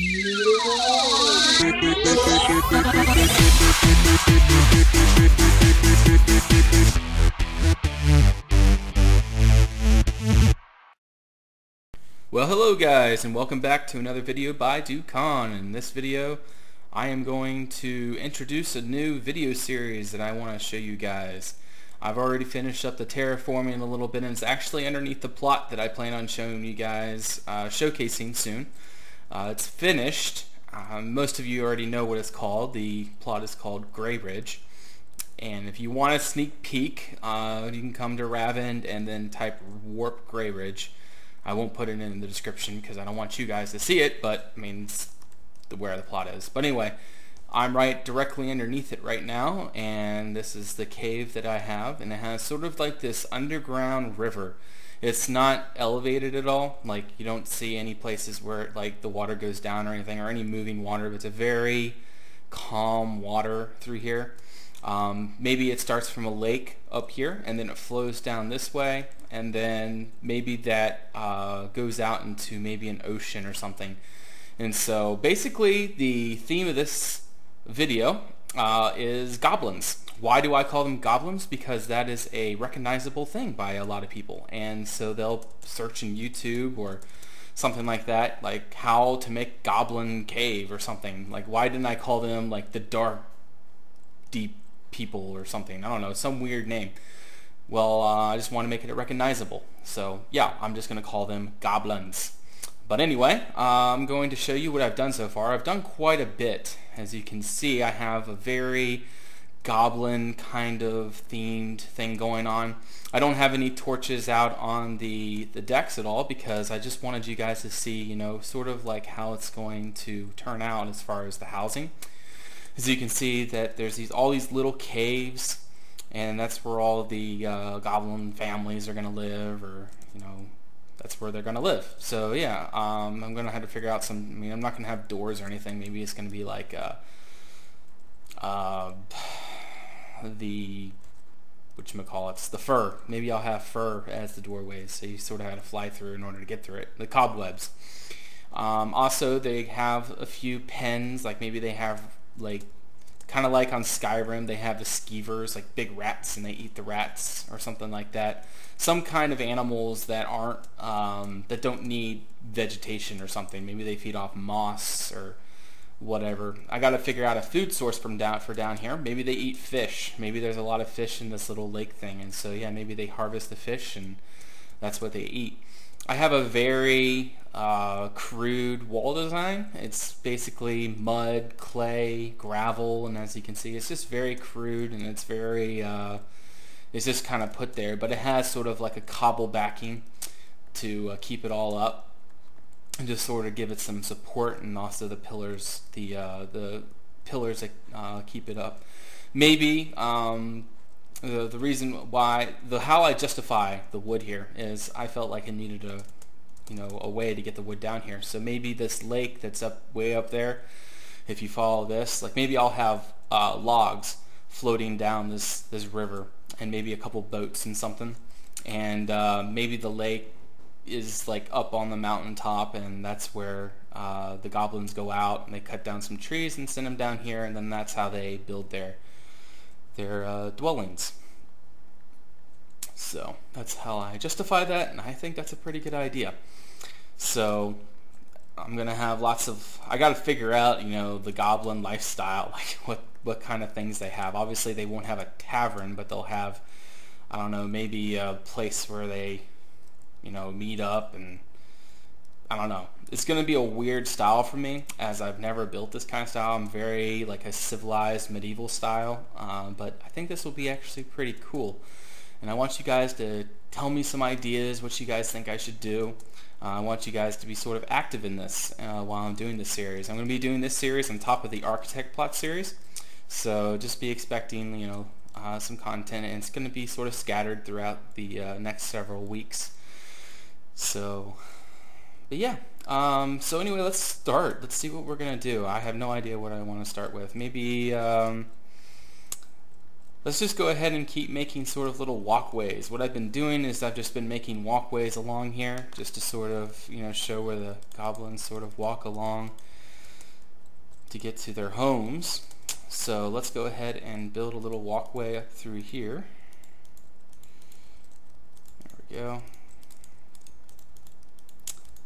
Well, hello guys, and welcome back to another video by Ducon. In this video I am going to introduce a new video series that I want to show you guys. I've already finished up the terraforming a little bit, and it's actually underneath the plot that I plan on showing you guys, showcasing soon. It's finished. Most of you already know what it's called. The plot is called Grey Ridge. And if you want a sneak peek, you can come to Ravend and then type Warp Grey Ridge. I won't put it in the description because I don't want you guys to see it, but I mean, it's where the plot is. But anyway, I'm right directly underneath it right now, and this is the cave that I have, and it has sort of like this underground river. It's not elevated at all. Like, you don't see any places where like the water goes down or anything, or any moving water, but it's a very calm water through here. Maybe it starts from a lake up here and then it flows down this way, and then maybe that goes out into maybe an ocean or something. And so basically the theme of this video is goblins. Why do I call them goblins? Because that is a recognizable thing by a lot of people, and so they'll search in YouTube or something like that, like how to make goblin cave or something. Like, why didn't I call them like the dark deep people or something? I don't know, some weird name. Well, I just want to make it recognizable, so yeah, I'm just going to call them goblins. But anyway, I'm going to show you what I've done so far. I've done quite a bit. As you can see, I have a very goblin kind of themed thing going on. I don't have any torches out on the decks at all because I just wanted you guys to see, you know, sort of like how it's going to turn out as far as the housing. As you can see, that there's all these little caves, and that's where all the goblin families are going to live, or, you know, that's where they're going to live. So yeah, I'm going to have to figure out some, I mean, I'm not going to have doors or anything. Maybe it's going to be like the whatchamacallits, the fur. Maybe I'll have fur as the doorways, so you sort of have to fly through in order to get through it. The cobwebs. Also, they have a few pens, like maybe they have, like, kind of like on Skyrim, they have the skeevers, like big rats, and they eat the rats or something like that. Some kind of animals that aren't that don't need vegetation or something. Maybe they feed off moss or whatever. I got to figure out a food source for down here. Maybe they eat fish. Maybe there's a lot of fish in this little lake thing, and so yeah, maybe they harvest the fish and that's what they eat. I have a very crude wall design. It's basically mud, clay, gravel, and as you can see, it's just very crude, and it's very it's just kind of put there, but it has sort of like a cobble backing to keep it all up and just sort of give it some support, and also the pillars that keep it up. Maybe the reason why, how I justify the wood here is I felt like I needed a way to get the wood down here. So maybe this lake that's way up there, if you follow this, like maybe I'll have logs floating down this river, and maybe a couple boats and something, and maybe the lake is like up on the mountaintop, and that's where the goblins go out and they cut down some trees and send them down here, and then that's how they build their dwellings. So that's how I justify that, and I think that's a pretty good idea. So I'm gonna have lots of, I gotta figure out, you know, the goblin lifestyle, like what kind of things they have. Obviously they won't have a tavern, but they'll have, I don't know, maybe a place where they, you know, meet up, and I don't know. It's gonna be a weird style for me, as I've never built this kind of style. I'm very like a civilized medieval style, but I think this will be actually pretty cool. And I want you guys to tell me some ideas, what you guys think I should do. I want you guys to be sort of active in this while I'm doing this series. I'm going to be doing this series on top of the Architect Plot series, so just be expecting, you know, some content, and it's going to be sort of scattered throughout the next several weeks. So, but yeah. So anyway, let's start. Let's see what we're going to do. I have no idea what I want to start with. Maybe let's just go ahead and keep making sort of little walkways. What I've been doing is I've just been making walkways along here just to sort of, you know, show where the goblins sort of walk along. to get to their homes. So let's go ahead and build a little walkway up through here. There we go.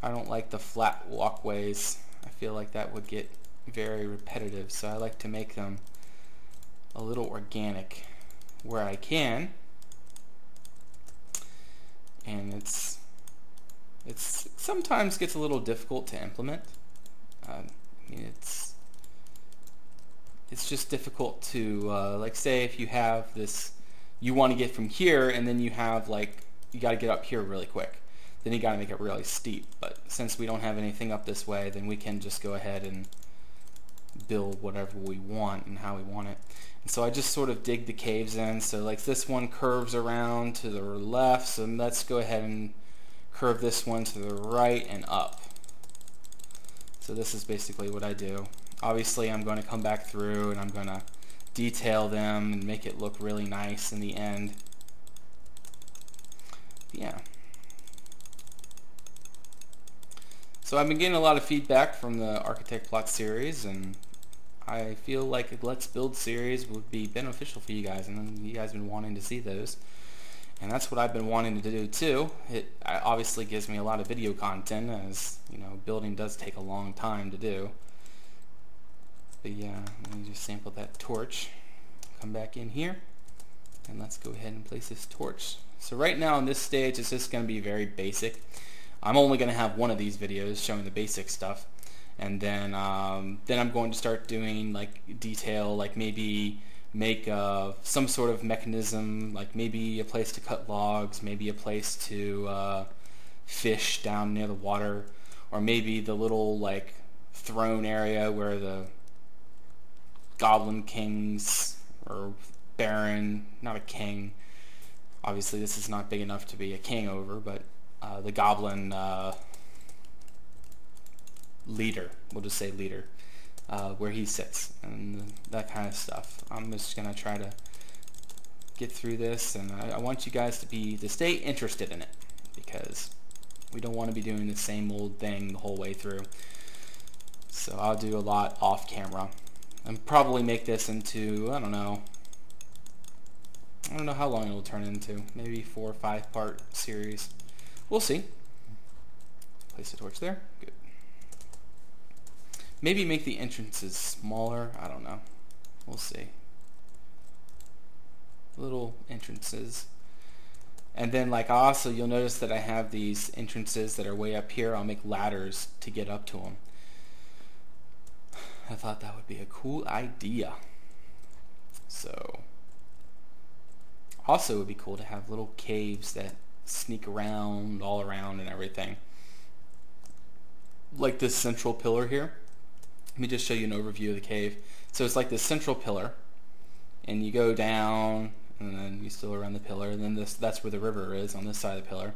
I don't like the flat walkways. I feel like that would get very repetitive, so I like to make them a little organic where I can. And it's sometimes gets a little difficult to implement. I mean, it's just difficult to like, say if you have this, you want to get from here, and then you have like, you got to get up here really quick, then you got to make it really steep. But since we don't have anything up this way, then we can just go ahead and build whatever we want and how we want it. And so I just sort of dig the caves in. So like this one curves around to the left, so let's go ahead and curve this one to the right and up. So this is basically what I do. Obviously I'm going to come back through and I'm going to detail them and make it look really nice in the end. Yeah. So I've been getting a lot of feedback from the Architect Plot series, and I feel like a Let's Build series would be beneficial for you guys, and you guys have been wanting to see those. And that's what I've been wanting to do too. It obviously gives me a lot of video content, as you know, building does take a long time to do. But yeah, let me just sample that torch. Come back in here, and let's go ahead and place this torch. So right now in this stage, it's just going to be very basic. I'm only going to have one of these videos showing the basic stuff, and then I'm going to start doing like detail, like maybe make some sort of mechanism, like maybe a place to cut logs, maybe a place to fish down near the water, or maybe the little like throne area where the goblin kings, or baron, not a king, obviously this is not big enough to be a king over, but the goblin leader, we'll just say leader, where he sits, and that kind of stuff. I'm just going to try to get through this, and I want you guys to stay interested in it, because we don't want to be doing the same old thing the whole way through. So I'll do a lot off camera, and probably make this into, I don't know how long it'll turn into, maybe 4 or 5 part series. We'll see. Place the torch there. Good. Maybe make the entrances smaller. I don't know. We'll see. Little entrances. And then like also you'll notice that I have these entrances that are way up here. I'll make ladders to get up to them. I thought that would be a cool idea. So also it would be cool to have little caves that sneak around, all around and everything. Like this central pillar here. Let me just show you an overview of the cave. So it's like this central pillar, and you go down, and then you still around the pillar, and then that's where the river is on this side of the pillar.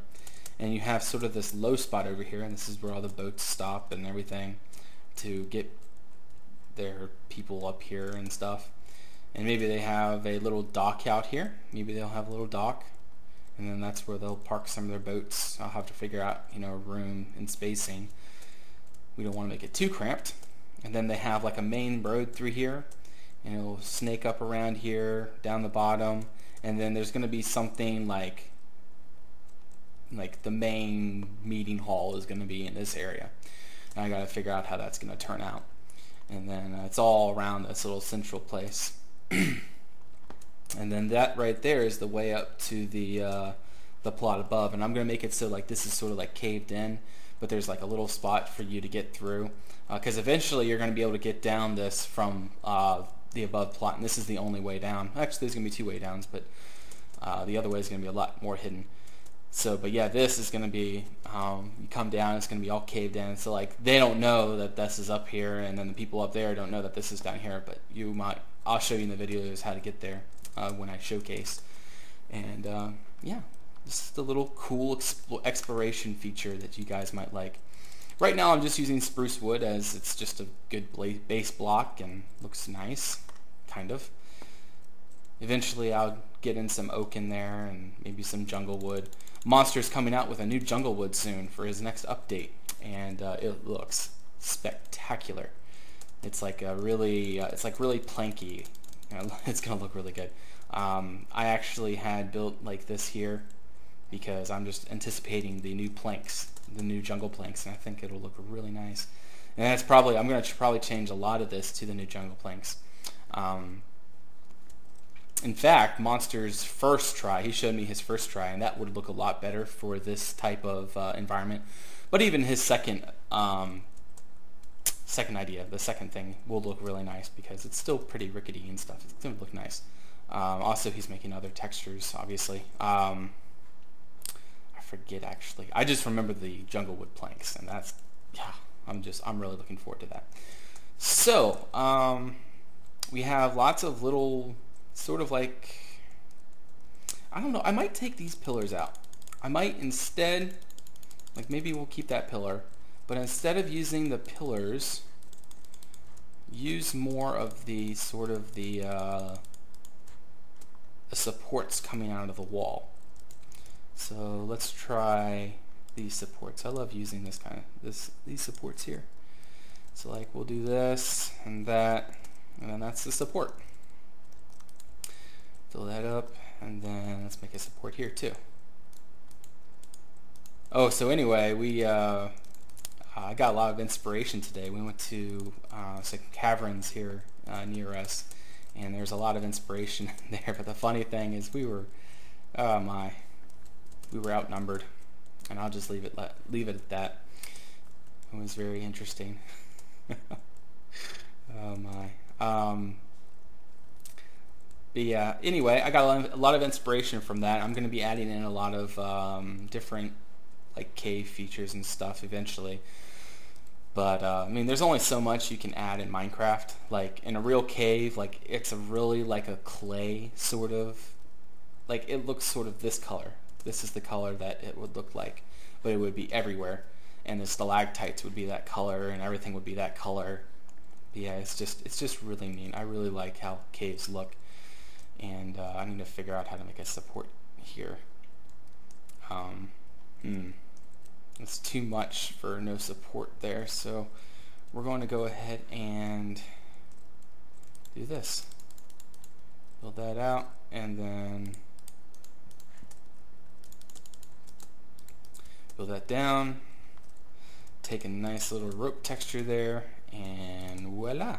And you have sort of this low spot over here, and this is where all the boats stop and everything to get their people up here and stuff. And maybe they have a little dock out here. Maybe they'll have a little dock, and then that's where they'll park some of their boats. I'll have to figure out, you know, room and spacing. We don't want to make it too cramped. And then they have like a main road through here, and it'll snake up around here, down the bottom, and then there's going to be something like the main meeting hall is going to be in this area. And I got to figure out how that's going to turn out. And then it's all around this little central place. And then that right there is the way up to the plot above, and I'm going to make it so like this is sort of like caved in, but there's like a little spot for you to get through, because eventually you're going to be able to get down this from the above plot, and this is the only way down. Actually there's going to be 2 way downs, but the other way is going to be a lot more hidden. So, but yeah, this is going to be, you come down, it's going to be all caved in, so like they don't know that this is up here, and then the people up there don't know that this is down here, but you might, I'll show you in the videos how to get there when I showcase. And yeah, this is the little cool exploration feature that you guys might like. Right now I'm just using spruce wood, as it's just a good base block and looks nice, kind of. Eventually I'll get in some oak in there and maybe some jungle wood. Monster's coming out with a new jungle wood soon for his next update, and it looks spectacular. It's like a really, it's like really planky. It's gonna look really good. I actually had built like this here because I'm just anticipating the new planks, the new jungle planks, and I think it'll look really nice. And that's probably, I'm going to probably change a lot of this to the new jungle planks. In fact, Monster's first try, he showed me his first try, and that would look a lot better for this type of environment. But even his second idea, the second thing, will look really nice because it's still pretty rickety and stuff. It's going to look nice. Also, he's making other textures, obviously. I forget actually. I just remember the jungle wood planks, and that's, yeah, I'm really looking forward to that. So, we have lots of little, sort of like, I don't know, I might take these pillars out. I might instead, like maybe we'll keep that pillar, but instead of using the pillars, use more of the sort of the supports coming out of the wall. So let's try these supports. I love using this kind of these supports here. So like we'll do this and that, and then that's the support. Fill that up, and then let's make a support here too. Oh, so anyway, we I got a lot of inspiration today. We went to some caverns here near us, and there's a lot of inspiration there. But the funny thing is, we were outnumbered, and I'll just leave it at that. It was very interesting. Oh my. But yeah, anyway, I got a lot of inspiration from that. I'm going to be adding in a lot of different like cave features and stuff eventually. But I mean, there's only so much you can add in Minecraft. Like in a real cave, like it's a really like a clay sort of, like it looks sort of this color. This is the color that it would look like, but it would be everywhere. And the stalactites would be that color, and everything would be that color. But yeah, it's just really neat. I really like how caves look, and I need to figure out how to make a support here. It's too much for no support there, so we're going to go ahead and do this. Build that out, and then build that down. Take a nice little rope texture there, and voila.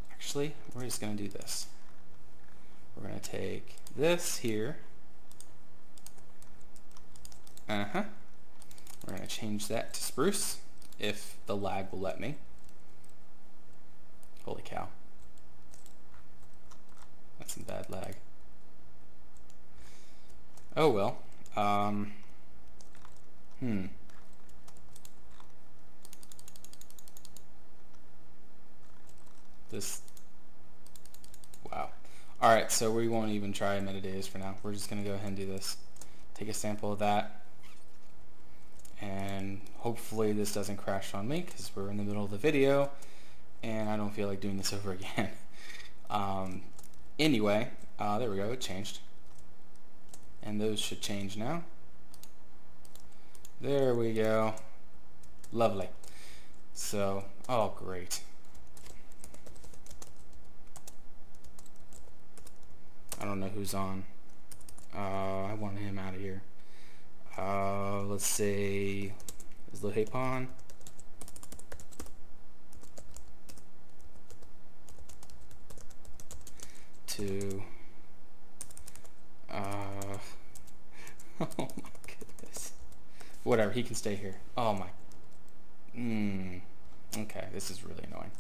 Actually, we're just going to do this. We're going to take this here. We're going to change that to spruce, if the lag will let me. Holy cow. That's some bad lag. Oh well. Wow. Alright, so we won't even try metadata for now. We're just going to go ahead and do this. Take a sample of that. And hopefully this doesn't crash on me, because we're in the middle of the video and I don't feel like doing this over again. Anyway, there we go, it changed. And those should change now. There we go. Lovely. So, oh great. I don't know who's on. I want him out of here. Let's say, is Lohepon? To, oh my goodness. Whatever, he can stay here. Oh my. Okay, this is really annoying.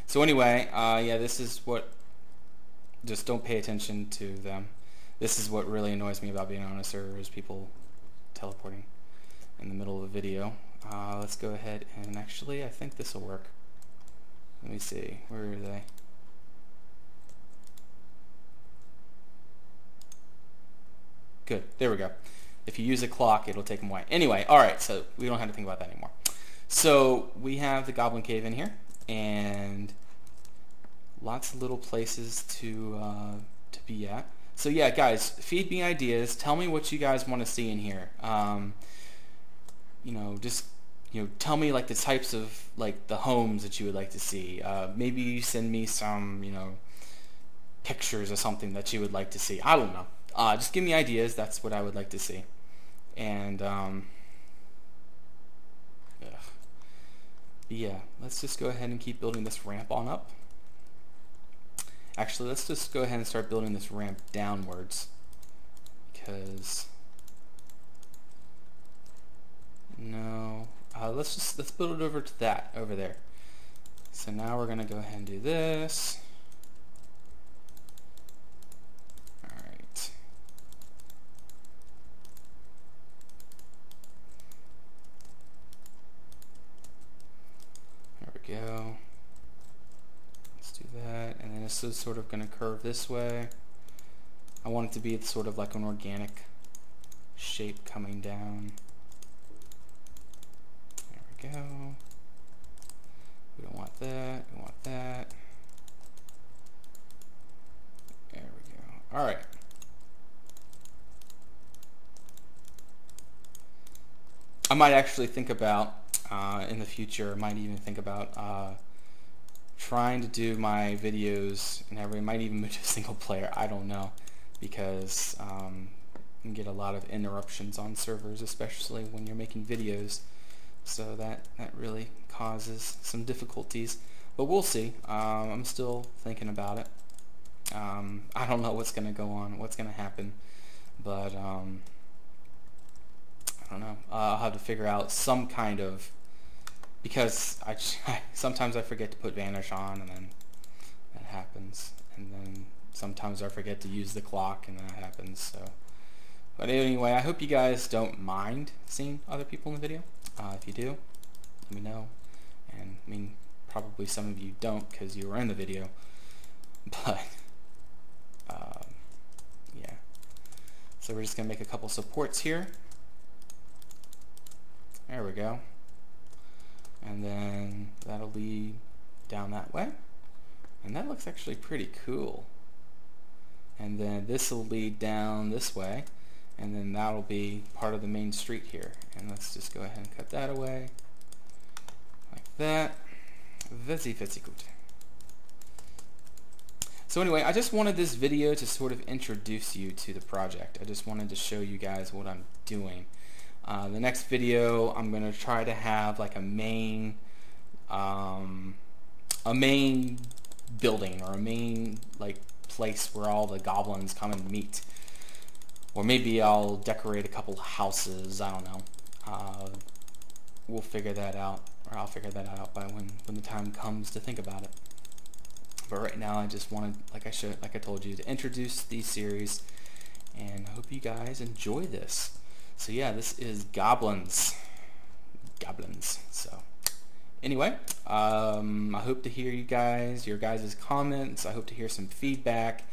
So anyway, yeah, this is what, just don't pay attention to them. This is what really annoys me about being on a server, is people teleporting in the middle of a video. Let's go ahead and actually, I think this will work. Let me see, where are they? Good, there we go. If you use a clock, it'll take them away. Anyway, alright, so we don't have to think about that anymore. So we have the Goblin Cave in here, and lots of little places to be at. So yeah, guys, feed me ideas. Tell me what you guys want to see in here. You know, just tell me like the types of like the homes that you would like to see. Maybe you send me some, pictures of something that you would like to see. I don't know. Just give me ideas. That's what I would like to see. And yeah, let's just go ahead and keep building this ramp on up. Actually, let's just go ahead and start building this ramp downwards, because no, let's build it over to that over there. So now we're gonna go ahead and do this. All right. There we go. Let's do that, and then this is sort of gonna curve this way. I want it to be sort of like an organic shape coming down. There we go. We don't want that. We want that. There we go. All right. I might actually think about in the future. I might even think about trying to do my videos and I might even move to single player. I don't know, because you get a lot of interruptions on servers, especially when you're making videos. So that really causes some difficulties, but we'll see. I'm still thinking about it. I don't know what's gonna go on, what's gonna happen, but I don't know. I'll have to figure out some kind of, because sometimes I forget to put vanish on, and then that happens, and then sometimes I forget to use the clock, and that happens. So, but anyway, I hope you guys don't mind seeing other people in the video. If you do, let me know. And I mean, probably some of you don't because you were in the video. But yeah. So we're just gonna make a couple supports here. There we go. And then that'll lead down that way. And that looks actually pretty cool. And then this will lead down this way. And then that'll be part of the main street here. And let's just go ahead and cut that away. Like that. Very good. So anyway, I just wanted this video to sort of introduce you to the project. I just wanted to show you guys what I'm doing. The next video, I'm going to try to have like a main building, or a main like place where all the goblins come and meet. Or maybe I'll decorate a couple houses. I don't know. We'll figure that out, or I'll figure that out by when the time comes to think about it. But right now, I just wanted, like I told you, to introduce these series, and I hope you guys enjoy this. So yeah, this is Goblins. So anyway, I hope to hear your guys' comments. I hope to hear some feedback.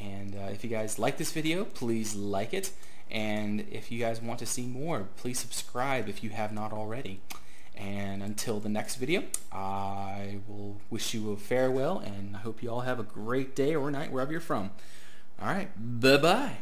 And if you guys like this video, please like it. And if you guys want to see more, please subscribe if you have not already. And until the next video, I will wish you a farewell, and I hope you all have a great day or night wherever you're from. All right, bye-bye.